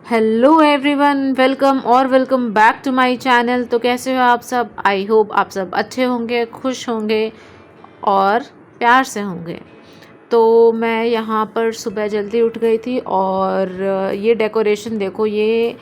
Hello everyone, welcome और welcome back to my channel. तो कैसे हो आप सब? आई होप आप सब अच्छे होंगे, खुश होंगे और प्यार से होंगे। तो मैं यहाँ पर सुबह जल्दी उठ गई थी और ये डेकोरेशन देखो, ये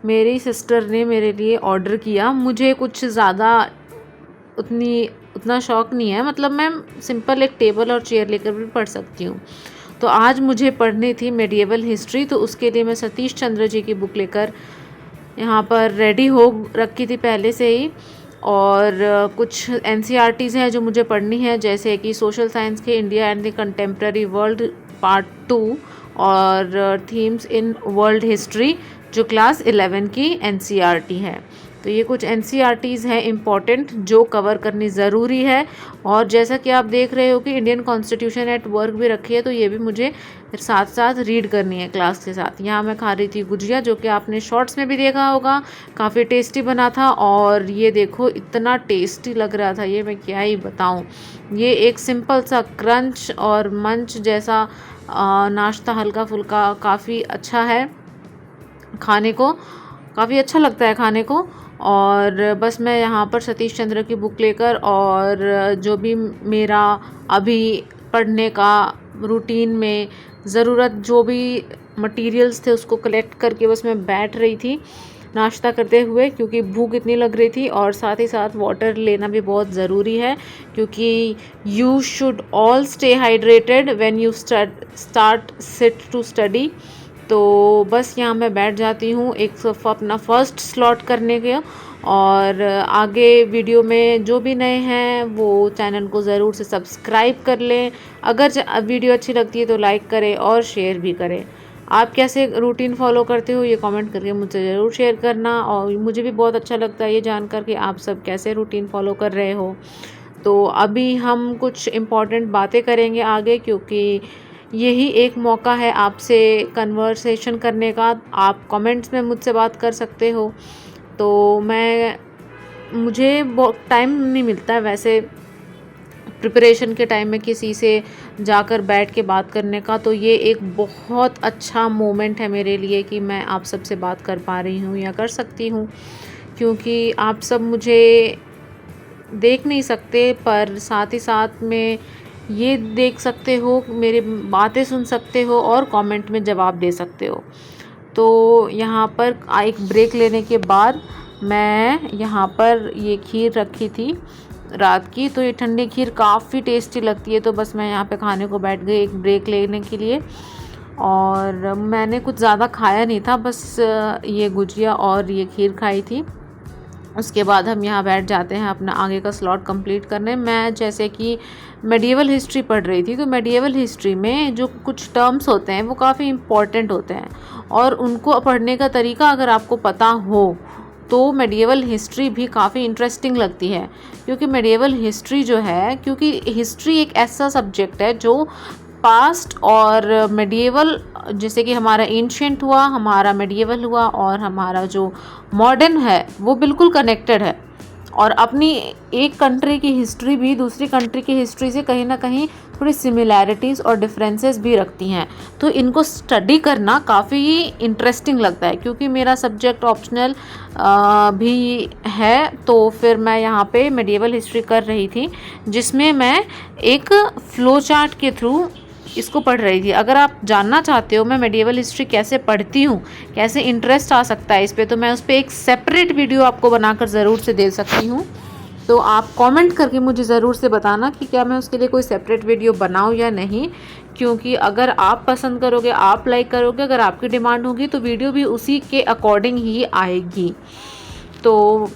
मेरी सिस्टर ने मेरे लिए ऑर्डर किया। मुझे कुछ ज़्यादा उतना शौक़ नहीं है, मतलब मैं सिंपल एक टेबल और चेयर लेकर भी पढ़ सकती हूँ। तो आज मुझे पढ़नी थी मेडिएवल हिस्ट्री, तो उसके लिए मैं सतीश चंद्र जी की बुक लेकर यहाँ पर रेडी हो रखी थी पहले से ही। और कुछ एनसीईआरटीज़ हैं जो मुझे पढ़नी है, जैसे कि सोशल साइंस के India and the contemporary world part 2 और थीम्स इन वर्ल्ड हिस्ट्री जो क्लास 11 की एनसीईआरटी है। तो ये कुछ एनसीईआरटीज़ हैं इम्पॉर्टेंट जो कवर करनी ज़रूरी है। और जैसा कि आप देख रहे हो कि इंडियन कॉन्स्टिट्यूशन एट वर्क भी रखी है, तो ये भी मुझे साथ साथ रीड करनी है क्लास के साथ। यहाँ मैं खा रही थी गुजिया, जो कि आपने शॉर्ट्स में भी देखा होगा, काफ़ी टेस्टी बना था। और ये देखो इतना टेस्टी लग रहा था, ये मैं क्या ही बताऊँ। ये एक सिंपल सा क्रंच और मंच जैसा नाश्ता, हल्का फुल्का, काफ़ी अच्छा है खाने को, काफ़ी अच्छा लगता है खाने को। और बस मैं यहाँ पर सतीश चंद्र की बुक लेकर और जो भी मेरा अभी पढ़ने का रूटीन में ज़रूरत जो भी मटेरियल्स थे उसको कलेक्ट करके बस मैं बैठ रही थी नाश्ता करते हुए, क्योंकि भूख इतनी लग रही थी। और साथ ही साथ वाटर लेना भी बहुत ज़रूरी है, क्योंकि you should all stay hydrated when you start sit to study. तो बस यहाँ मैं बैठ जाती हूँ अपना फर्स्ट स्लॉट करने के। और आगे वीडियो में जो भी नए हैं वो चैनल को ज़रूर से सब्सक्राइब कर लें। अगर वीडियो अच्छी लगती है तो लाइक करें और शेयर भी करें। आप कैसे रूटीन फॉलो करते हो ये कमेंट करके मुझसे ज़रूर शेयर करना। और मुझे भी बहुत अच्छा लगता है ये जानकर कि आप सब कैसे रूटीन फॉलो कर रहे हो। तो अभी हम कुछ इम्पॉर्टेंट बातें करेंगे आगे, क्योंकि यही एक मौका है आपसे कन्वर्सेशन करने का। आप कमेंट्स में मुझसे बात कर सकते हो। तो मुझे बहुत टाइम नहीं मिलता है वैसे प्रिपरेशन के टाइम में किसी से जाकर बैठ के बात करने का। तो ये एक बहुत अच्छा मोमेंट है मेरे लिए कि मैं आप सब से बात कर पा रही हूँ या कर सकती हूँ, क्योंकि आप सब मुझे देख नहीं सकते, पर साथ ही साथ में ये देख सकते हो, मेरी बातें सुन सकते हो और कमेंट में जवाब दे सकते हो। तो यहाँ पर एक ब्रेक लेने के बाद मैं यहाँ पर ये खीर रखी थी रात की, तो ये ठंडी खीर काफ़ी टेस्टी लगती है। तो बस मैं यहाँ पे खाने को बैठ गई एक ब्रेक लेने के लिए। और मैंने कुछ ज़्यादा खाया नहीं था, बस ये गुजिया और ये खीर खाई थी। उसके बाद हम यहाँ बैठ जाते हैं अपना आगे का स्लॉट कंप्लीट करने। मैं जैसे कि मेडिएवल हिस्ट्री पढ़ रही थी, तो मेडिएवल हिस्ट्री में जो कुछ टर्म्स होते हैं वो काफ़ी इम्पॉर्टेंट होते हैं, और उनको पढ़ने का तरीका अगर आपको पता हो तो मेडिएवल हिस्ट्री भी काफ़ी इंटरेस्टिंग लगती है। क्योंकि मेडिएवल हिस्ट्री जो है, क्योंकि हिस्ट्री एक ऐसा सब्जेक्ट है जो पास्ट और मेडिएवल, जैसे कि हमारा एंशिएंट हुआ, हमारा मेडिएवल हुआ, और हमारा जो मॉडर्न है वो बिल्कुल कनेक्टेड है। और अपनी एक कंट्री की हिस्ट्री भी दूसरी कंट्री की हिस्ट्री से कहीं ना कहीं थोड़ी सिमिलैरिटीज़ और डिफरेंसेस भी रखती हैं। तो इनको स्टडी करना काफ़ी इंटरेस्टिंग लगता है। क्योंकि मेरा सब्जेक्ट ऑप्शनल भी है, तो फिर मैं यहाँ पे मेडिएवल हिस्ट्री कर रही थी, जिसमें मैं एक फ्लो चार्ट के थ्रू इसको पढ़ रही थी। अगर आप जानना चाहते हो मैं मेडिएवल हिस्ट्री कैसे पढ़ती हूँ, कैसे इंटरेस्ट आ सकता है इस पे, तो मैं उस पर एक सेपरेट वीडियो आपको बनाकर ज़रूर से दे सकती हूँ। तो आप कमेंट करके मुझे ज़रूर से बताना कि क्या मैं उसके लिए कोई सेपरेट वीडियो बनाऊँ या नहीं। क्योंकि अगर आप पसंद करोगे, आप लाइक करोगे, अगर आपकी डिमांड होगी, तो वीडियो भी उसी के अकॉर्डिंग ही आएगी। तो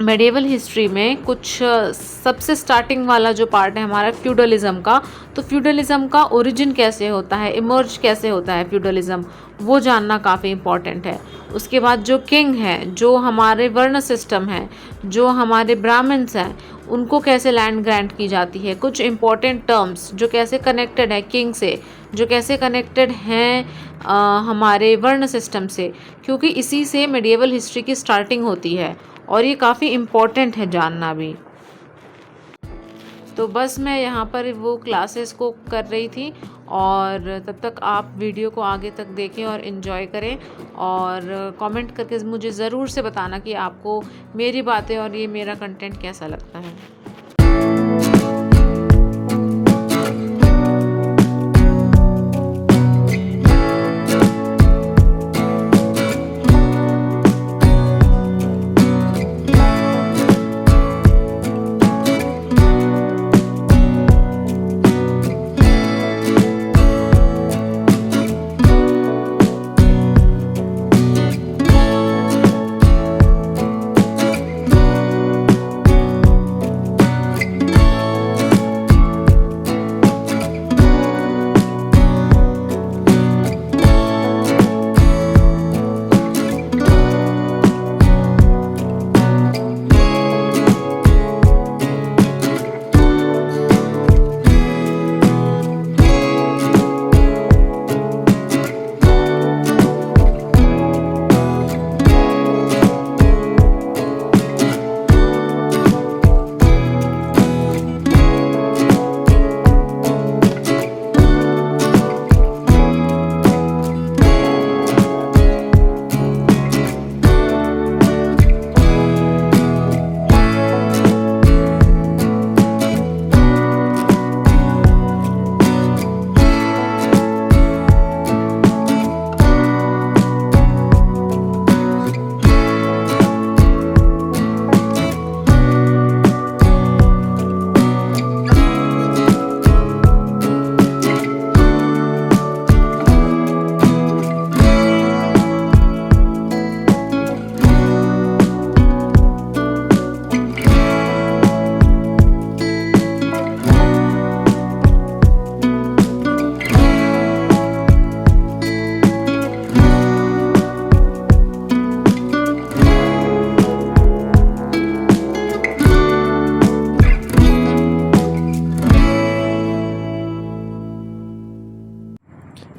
मेडिएवल हिस्ट्री में कुछ सबसे स्टार्टिंग वाला जो पार्ट है हमारा फ्यूडलिज्म का, तो फ्यूडलिज्म का ओरिजिन कैसे होता है, इमर्ज कैसे होता है फ्यूडलिज्म, वो जानना काफ़ी इम्पॉर्टेंट है। उसके बाद जो किंग है, जो हमारे वर्ण सिस्टम है, जो हमारे ब्राह्मण्स हैं, उनको कैसे लैंड ग्रांट की जाती है, कुछ इम्पॉर्टेंट टर्म्स जो कैसे कनेक्टेड है किंग से, जो कैसे कनेक्टेड हैं हमारे वर्ण सिस्टम से, क्योंकि इसी से मेडिएवल हिस्ट्री की स्टार्टिंग होती है। और ये काफ़ी इम्पॉर्टेंट है जानना भी। तो बस मैं यहाँ पर वो क्लासेस को कर रही थी, और तब तक आप वीडियो को आगे तक देखें और इन्जॉय करें, और कमेंट करके मुझे ज़रूर से बताना कि आपको मेरी बातें और ये मेरा कंटेंट कैसा लगता है।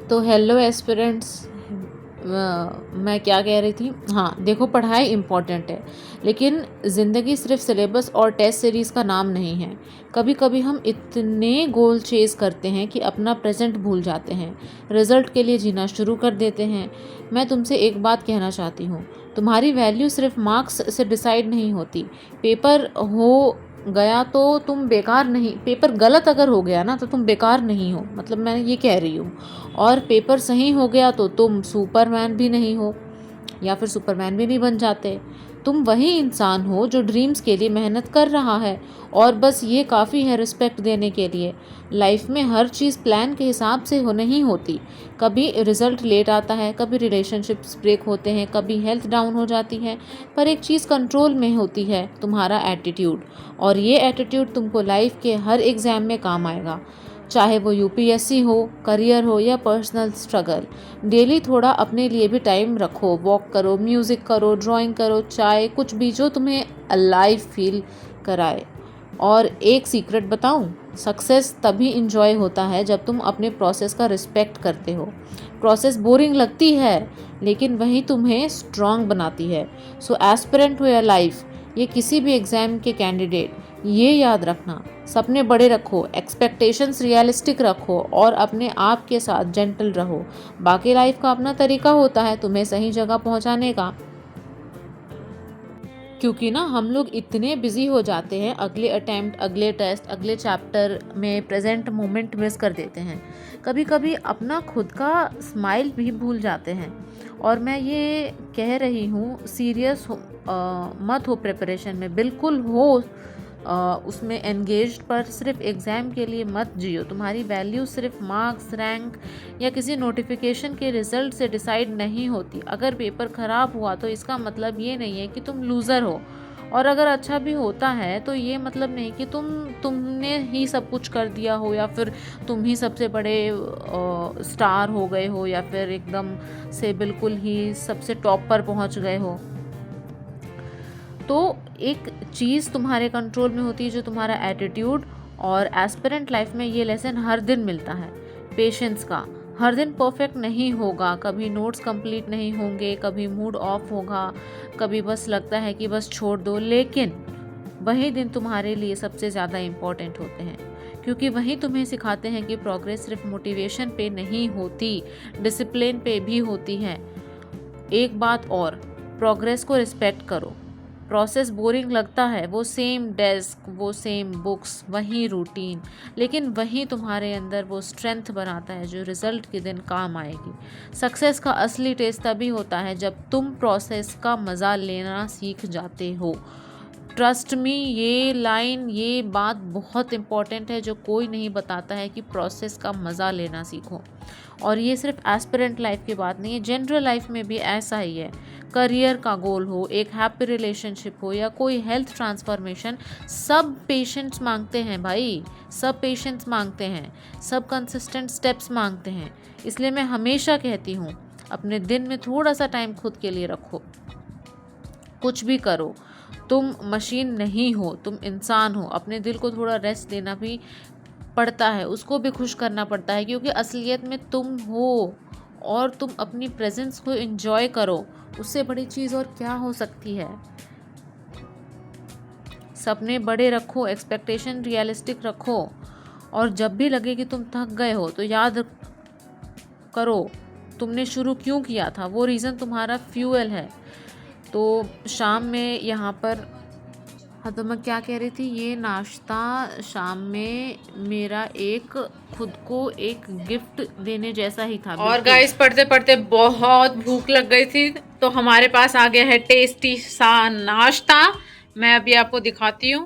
तो हेलो एस्पिरेंट्स, मैं क्या कह रही थी, हाँ देखो, पढ़ाई इम्पॉर्टेंट है, लेकिन ज़िंदगी सिर्फ सिलेबस और टेस्ट सीरीज़ का नाम नहीं है। कभी कभी हम इतने गोल चेज़ करते हैं कि अपना प्रेजेंट भूल जाते हैं, रिज़ल्ट के लिए जीना शुरू कर देते हैं। मैं तुमसे एक बात कहना चाहती हूँ, तुम्हारी वैल्यू सिर्फ मार्क्स से डिसाइड नहीं होती। पेपर हो गया तो तुम बेकार नहीं, पेपर गलत अगर हो गया ना तो तुम बेकार नहीं हो, मतलब मैं ये कह रही हूँ। और पेपर सही हो गया तो तुम सुपरमैन भी नहीं हो, या फिर सुपरमैन भी नहीं बन जाते। तुम वही इंसान हो जो ड्रीम्स के लिए मेहनत कर रहा है, और बस ये काफ़ी है रिस्पेक्ट देने के लिए। लाइफ में हर चीज़ प्लान के हिसाब से नहीं होती। कभी रिजल्ट लेट आता है, कभी रिलेशनशिप्स ब्रेक होते हैं, कभी हेल्थ डाउन हो जाती है, पर एक चीज़ कंट्रोल में होती है, तुम्हारा एटीट्यूड। और ये एटीट्यूड तुमको लाइफ के हर एग्ज़ाम में काम आएगा, चाहे वो यूपीएससी हो, करियर हो या पर्सनल स्ट्रगल। डेली थोड़ा अपने लिए भी टाइम रखो, वॉक करो, म्यूज़िक करो, ड्राइंग करो, चाय, कुछ भी जो तुम्हें अलाइव फील कराए। और एक सीक्रेट बताऊं, सक्सेस तभी इंजॉय होता है जब तुम अपने प्रोसेस का रिस्पेक्ट करते हो। प्रोसेस बोरिंग लगती है, लेकिन वही तुम्हें स्ट्रांग बनाती है। सो एस्पिरेंट हो या लाइफ, ये किसी भी एग्ज़ाम के कैंडिडेट, ये याद रखना, सपने बड़े रखो, एक्सपेक्टेशंस रियलिस्टिक रखो, और अपने आप के साथ जेंटल रहो। बाकी लाइफ का अपना तरीका होता है तुम्हें सही जगह पहुंचाने का। क्योंकि ना हम लोग इतने बिजी हो जाते हैं, अगले अटेम्प्ट, अगले टेस्ट, अगले चैप्टर में प्रेजेंट मोमेंट मिस कर देते हैं। कभी कभी अपना खुद का स्माइल भी भूल जाते हैं। और मैं ये कह रही हूँ, सीरियस हो मत हो प्रिपरेशन में, बिल्कुल हो उसमें एंगेज्ड, पर सिर्फ एग्ज़ाम के लिए मत जियो। तुम्हारी वैल्यू सिर्फ मार्क्स, रैंक या किसी नोटिफिकेशन के रिजल्ट से डिसाइड नहीं होती। अगर पेपर ख़राब हुआ तो इसका मतलब ये नहीं है कि तुम लूज़र हो, और अगर अच्छा भी होता है तो ये मतलब नहीं कि तुमने ही सब कुछ कर दिया हो, या फिर तुम ही सबसे बड़े स्टार हो गए हो, या फिर एकदम से बिल्कुल ही सबसे टॉप पर पहुंच गए हो। तो एक चीज़ तुम्हारे कंट्रोल में होती है, जो तुम्हारा एटीट्यूड। और एस्पिरेंट लाइफ में ये लेसन हर दिन मिलता है, पेशेंस का। हर दिन परफेक्ट नहीं होगा, कभी नोट्स कंप्लीट नहीं होंगे, कभी मूड ऑफ होगा, कभी बस लगता है कि बस छोड़ दो, लेकिन वही दिन तुम्हारे लिए सबसे ज़्यादा इम्पॉर्टेंट होते हैं, क्योंकि वही तुम्हें सिखाते हैं कि प्रोग्रेस सिर्फ मोटिवेशन पे नहीं होती, डिसिप्लिन पे भी होती है। एक बात और, प्रोग्रेस को रिस्पेक्ट करो। प्रोसेस बोरिंग लगता है, वो सेम डेस्क, वो सेम बुक्स, वही रूटीन, लेकिन वही तुम्हारे अंदर वो स्ट्रेंथ बनाता है जो रिजल्ट के दिन काम आएगी। सक्सेस का असली टेस्ट तभी होता है जब तुम प्रोसेस का मज़ा लेना सीख जाते हो। ट्रस्ट मी, ये लाइन, ये बात बहुत इम्पॉर्टेंट है जो कोई नहीं बताता है कि प्रोसेस का मज़ा लेना सीखो। और ये सिर्फ एस्पिरेंट लाइफ की बात नहीं है, जनरल लाइफ में भी ऐसा ही है। करियर का गोल हो, एक हैप्पी रिलेशनशिप हो या कोई हेल्थ ट्रांसफॉर्मेशन, सब पेशेंस मांगते हैं भाई, सब पेशेंस मांगते हैं, सब कंसिस्टेंट स्टेप्स मांगते हैं। इसलिए मैं हमेशा कहती हूँ, अपने दिन में थोड़ा सा टाइम खुद के लिए रखो। कुछ भी करो, तुम मशीन नहीं हो, तुम इंसान हो। अपने दिल को थोड़ा रेस्ट देना भी पड़ता है, उसको भी खुश करना पड़ता है, क्योंकि असलियत में तुम हो। और तुम अपनी प्रेजेंस को एंजॉय करो, उससे बड़ी चीज़ और क्या हो सकती है। सपने बड़े रखो, एक्सपेक्टेशन रियलिस्टिक रखो, और जब भी लगे कि तुम थक गए हो तो याद करो तुमने शुरू क्यों किया था, वो रीज़न तुम्हारा फ्यूल है। तो शाम में यहाँ पर, हाँ तो मैं क्या कह रही थी, ये नाश्ता शाम में मेरा एक खुद को एक गिफ्ट देने जैसा ही था। और गाइस, पढ़ते पढ़ते बहुत भूख लग गई थी, तो हमारे पास आ गया है टेस्टी सा नाश्ता। मैं अभी आपको दिखाती हूँ।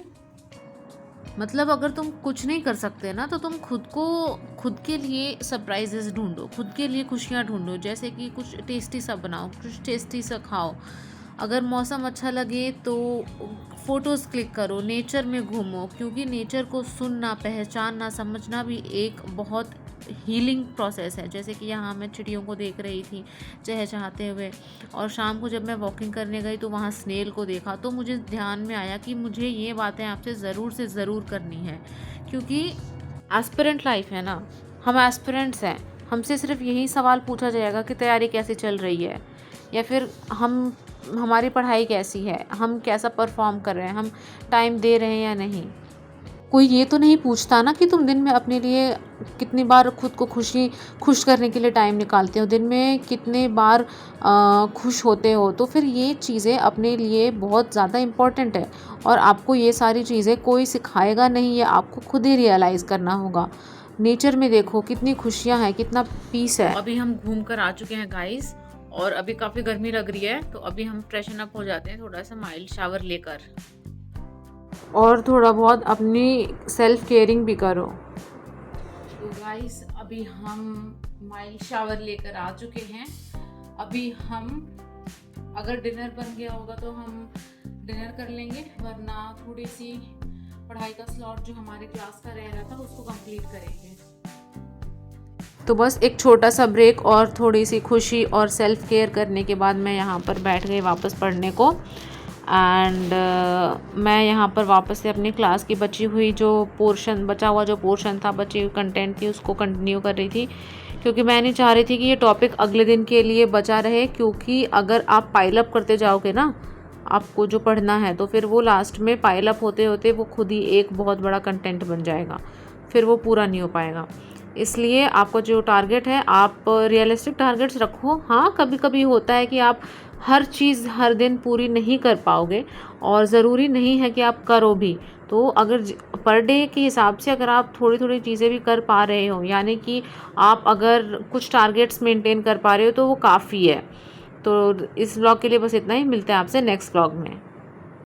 मतलब अगर तुम कुछ नहीं कर सकते ना, तो तुम खुद के लिए सरप्राइजेस ढूंढो, खुद के लिए खुशियाँ ढूंढो। जैसे कि कुछ टेस्टी सा बनाओ, कुछ टेस्टी सा खाओ। अगर मौसम अच्छा लगे तो फ़ोटोज़ क्लिक करो, नेचर में घूमो, क्योंकि नेचर को सुनना, पहचानना, समझना भी एक बहुत हीलिंग प्रोसेस है। जैसे कि यहाँ मैं चिड़ियों को देख रही थी चहचहाते हुए, और शाम को जब मैं वॉकिंग करने गई तो वहाँ स्नेल को देखा, तो मुझे ध्यान में आया कि मुझे ये बातें आपसे ज़रूर से ज़रूर करनी है, क्योंकि एस्पिरेंट लाइफ है ना, हम एस्पिरेंट्स हैं। हमसे सिर्फ यही सवाल पूछा जाएगा कि तैयारी कैसे चल रही है, या फिर हमारी पढ़ाई कैसी है, हम कैसा परफॉर्म कर रहे हैं, हम टाइम दे रहे हैं या नहीं। कोई ये तो नहीं पूछता ना कि तुम दिन में अपने लिए कितनी बार खुद को खुश करने के लिए टाइम निकालते हो, दिन में कितने बार खुश होते हो। तो फिर ये चीज़ें अपने लिए बहुत ज़्यादा इम्पॉर्टेंट है, और आपको ये सारी चीज़ें कोई सिखाएगा नहीं, ये आपको खुद ही रियलाइज़ करना होगा। नेचर में देखो कितनी खुशियाँ हैं, कितना पीस है। अभी हम घूम कर आ चुके हैं गाइस, और अभी काफ़ी गर्मी लग रही है, तो अभी हम फ्रेशन अप हो जाते हैं थोड़ा सा माइल्ड शावर लेकर, और थोड़ा बहुत अपनी सेल्फ केयरिंग भी करो। तो गाइस, अभी हम माइल्ड शावर लेकर आ चुके हैं। अभी हम, अगर डिनर बन गया होगा तो हम डिनर कर लेंगे, वरना थोड़ी सी पढ़ाई का स्लॉट जो हमारे क्लास का रह रहा था उसको कंप्लीट करेंगे। तो बस एक छोटा सा ब्रेक और थोड़ी सी खुशी और सेल्फ केयर करने के बाद मैं यहाँ पर बैठ गई वापस पढ़ने को। एंड मैं यहाँ पर वापस से अपनी क्लास की बचा हुआ जो पोर्शन था, बची हुई कंटेंट थी, उसको कंटिन्यू कर रही थी, क्योंकि मैं नहीं चाह रही थी कि ये टॉपिक अगले दिन के लिए बचा रहे। क्योंकि अगर आप पाइल अप करते जाओगे ना आपको जो पढ़ना है, तो फिर वो लास्ट में पाइल अप होते होते वो खुद ही एक बहुत बड़ा कंटेंट बन जाएगा, फिर वो पूरा नहीं हो पाएगा। इसलिए आपका जो टारगेट है, आप रियलिस्टिक टारगेट्स रखो। हाँ, कभी कभी होता है कि आप हर चीज़ हर दिन पूरी नहीं कर पाओगे, और ज़रूरी नहीं है कि आप करो भी। तो अगर पर डे के हिसाब से अगर आप थोड़ी थोड़ी चीज़ें भी कर पा रहे हो, यानी कि आप अगर कुछ टारगेट्स मेंटेन कर पा रहे हो, तो वो काफ़ी है। तो इस व्लॉग के लिए बस इतना ही, मिलते हैं आपसे नेक्स्ट व्लॉग में।